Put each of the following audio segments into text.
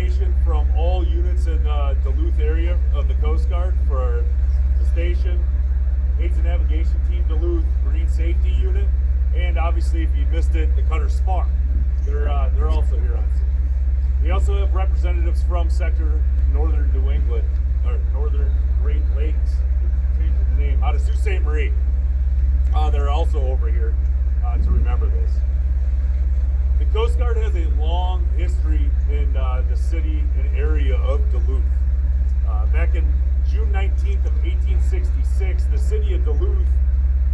evacuation from all units in Duluth area of the Coast Guard for the station, Aids and Navigation Team Duluth, Marine Safety Unit, and obviously, if you missed it, the Cutter SPAR. They're also here on scene. We also have representatives from Sector Northern New England, or Northern Great Lakes, changing the name, out of Sault Ste. Marie. They're also over here to remember this. The Coast Guard has a long history in the city and area of Duluth. Back in June 19th of 1866, the city of Duluth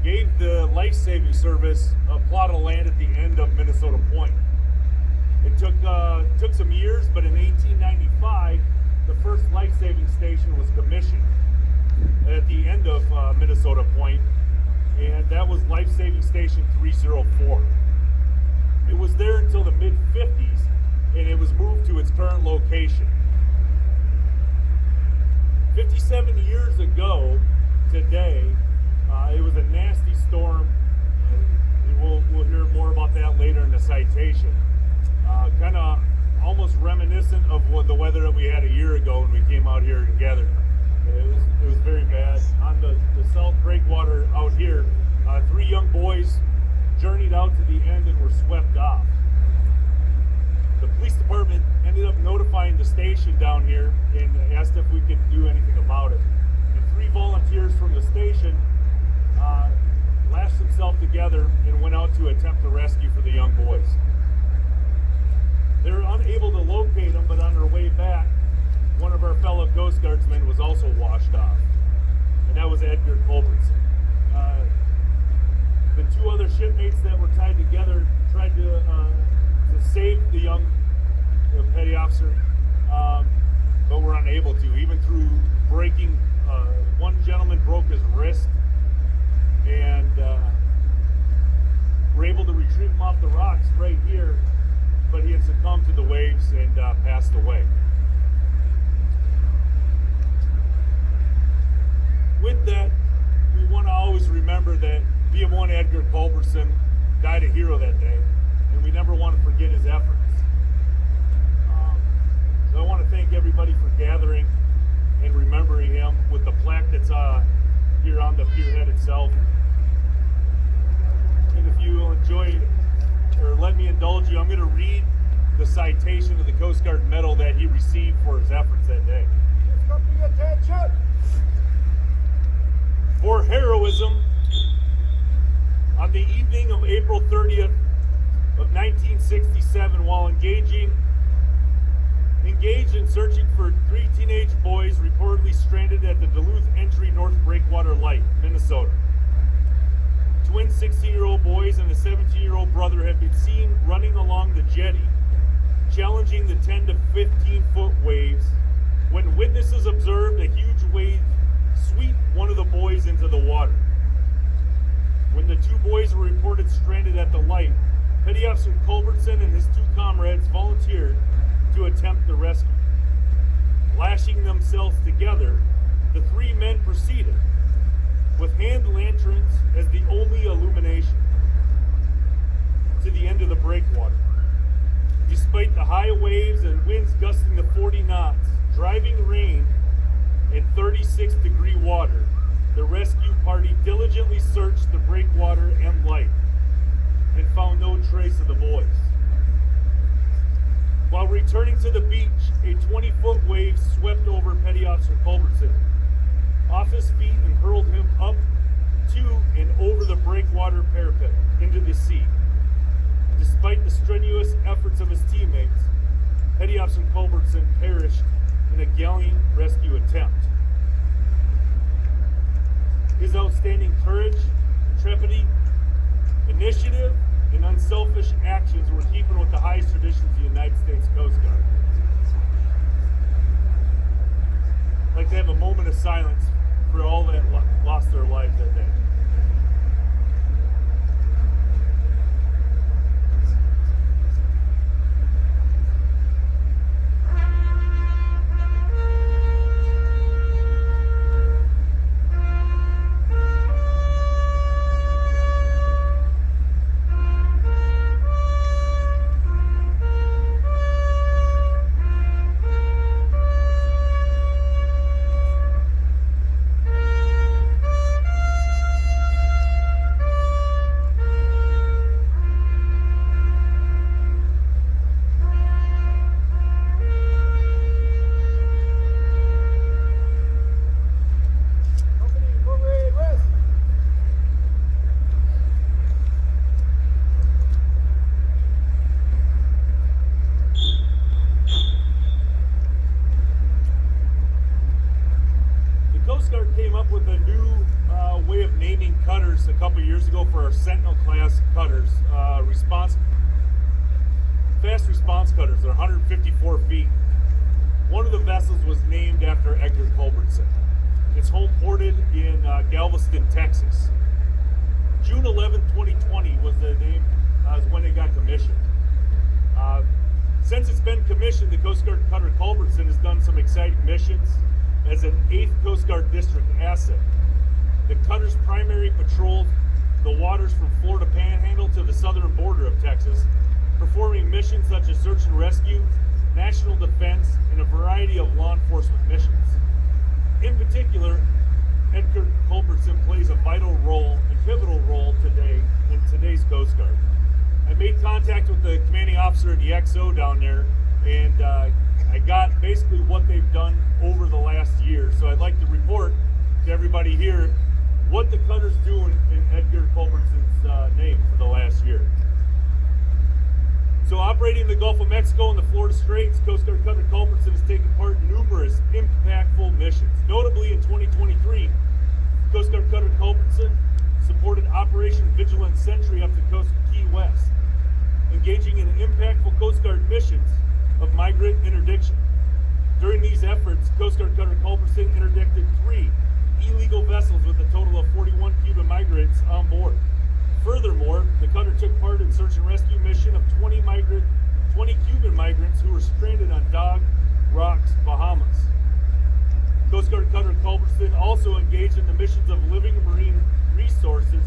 gave the life-saving service a plot of land at the end of Minnesota Point. It took some years, but in 1895, the first life-saving station was commissioned at the end of Minnesota Point, and that was Life-Saving Station 304. It was there until the mid-50s, and it was moved to its current location. 57 years ago today, it was a nasty storm. We'll hear more about that later in the citation. Kind of almost reminiscent of the weather that we had a year ago when we came out here together. It was very bad. On the South Breakwater out here, 3 young boys journeyed out to the end and were swept off. The police department ended up notifying the station down here and asked if we could do anything about it. And 3 volunteers from the station lashed themselves together and went out to attempt a rescue for the young boys. They were unable to locate them, but on their way back, one of our fellow Coast Guardsmen was also washed off, and that was Edgar Culbertson. The 2 other shipmates that were tied together tried to save the young petty officer, but were unable to, even through breaking. One gentleman broke his wrist, and were able to retrieve him off the rocks right here, but he had succumbed to the waves and passed away. With that, we want to always remember that BM1 Edgar Culbertson died a hero that day, and we never want to forget his efforts. So I want to thank everybody for gathering and remembering him with the plaque that's here on the pierhead itself. And if you will enjoy, or let me indulge you, I'm going to read the citation of the Coast Guard medal that he received for his efforts that day. Attention! For heroism, on the evening of April 30th of 1967, while engaged in searching for 3 teenage boys reportedly stranded at the Duluth Entry North Breakwater Light, Minnesota. Twin 16-year-old boys and a 17-year-old brother have been seen running along the jetty, challenging the 10 to 15-foot waves, when witnesses observed a huge wave sweep one of the boys into the water. When the 2 boys were reported stranded at the light, Petty Officer Culbertson and his 2 comrades volunteered to attempt the rescue. Lashing themselves together, the 3 men proceeded, with hand lanterns as the only illumination, to the end of the breakwater. Despite the high waves and winds gusting to 40 knots, driving rain, and 36-degree water, the rescue party diligently searched the breakwater and light and found no trace of the boys. While returning to the beach, a 20-foot wave swept over Petty Officer Culbertson off his feet and hurled him up to and over the breakwater parapet into the sea. Despite the strenuous efforts of his teammates, Petty Officer Culbertson perished in a gallant rescue attempt. His outstanding courage, intrepidity, initiative, and unselfish actions were keeping with the highest traditions of the United States Coast Guard. I'd like to have a moment of silence for all that lost their lives that day. up with a new way of naming cutters a couple years ago for our Sentinel class cutters. Fast response cutters. They're 154 feet. One of the vessels was named after Edgar Culbertson. It's home ported in Galveston, Texas. June 11, 2020 was the name, was when it got commissioned. Since it's been commissioned, the Coast Guard cutter Culbertson has done some exciting missions as an 8th Coast Guard District asset. The cutter's primary patrolled the waters from Florida Panhandle to the southern border of Texas, performing missions such as search and rescue, national defense, and a variety of law enforcement missions. In particular, Edgar Culbertson plays a vital role and pivotal role today in today's Coast Guard. I made contact with the commanding officer at the XO down there, and I got basically what they've done over the last year. So I'd like to report to everybody here what the cutter's doing in Edgar Culbertson's name for the last year. So operating in the Gulf of Mexico and the Florida Straits, Coast Guard cutter Culbertson has taken part in numerous impactful missions. Notably in 2023, Coast Guard cutter Culbertson supported Operation Vigilant Sentry up the coast of Key West, engaging in impactful Coast Guard missions of migrant interdiction. During these efforts, Coast Guard cutter Culbertson interdicted 3 illegal vessels with a total of 41 Cuban migrants on board. Furthermore, the cutter took part in search and rescue mission of 20 Cuban migrants who were stranded on Dog Rocks, Bahamas. Coast Guard cutter Culbertson also engaged in the missions of living marine resources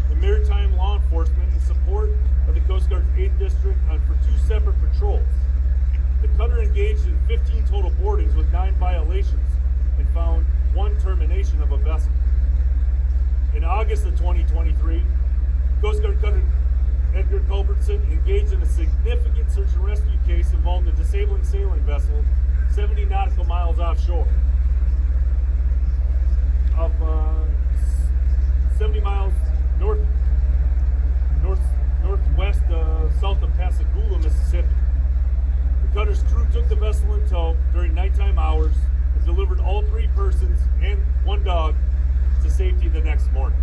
and maritime law enforcement in support of the Coast Guard's 8th District for 2 separate patrols. The cutter engaged in 15 total boardings with 9 violations and found 1 termination of a vessel. In August of 2023, Coast Guard cutter Edgar Culbertson engaged in a significant search and rescue case involving a disabling sailing vessel 70 nautical miles offshore of 70 miles northwest south of Pascagoula, Mississippi. The cutter's crew took the vessel in tow during nighttime hours and delivered all 3 persons and 1 dog to safety the next morning.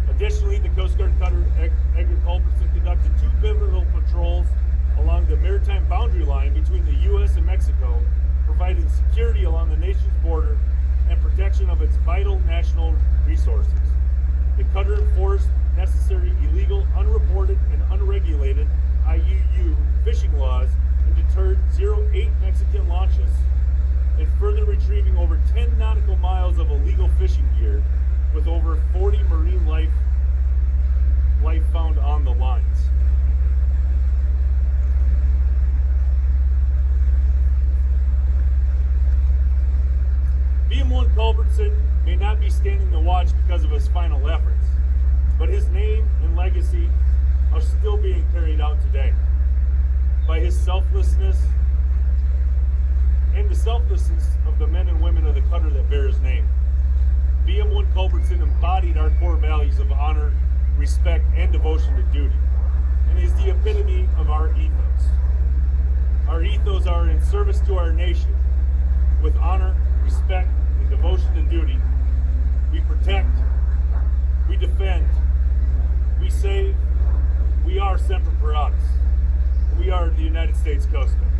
Additionally, the Coast Guard cutter Edgar Culbertson conducted 2 pivotal patrols along the maritime boundary line between the U.S. and Mexico, providing security along the nation's border and protection of its vital national resources. The cutter enforced necessary illegal, unreported, and unregulated IUU fishing laws and deterred 08 Mexican launches, and further retrieving over 10 nautical miles of illegal fishing gear with over 40 marine life found on the lines. BM1 Culbertson may not be standing the watch because of his final efforts, but his name and legacy are still being carried out today by his selflessness and the selflessness of the men and women of the cutter that bear his name. BM1 Culbertson embodied our core values of honor, respect, and devotion to duty, and is the epitome of our ethos. Our ethos are in service to our nation with honor, respect, and devotion to duty. We protect, we defend, we save, we are Semper Paratus. We are the United States Coast Guard.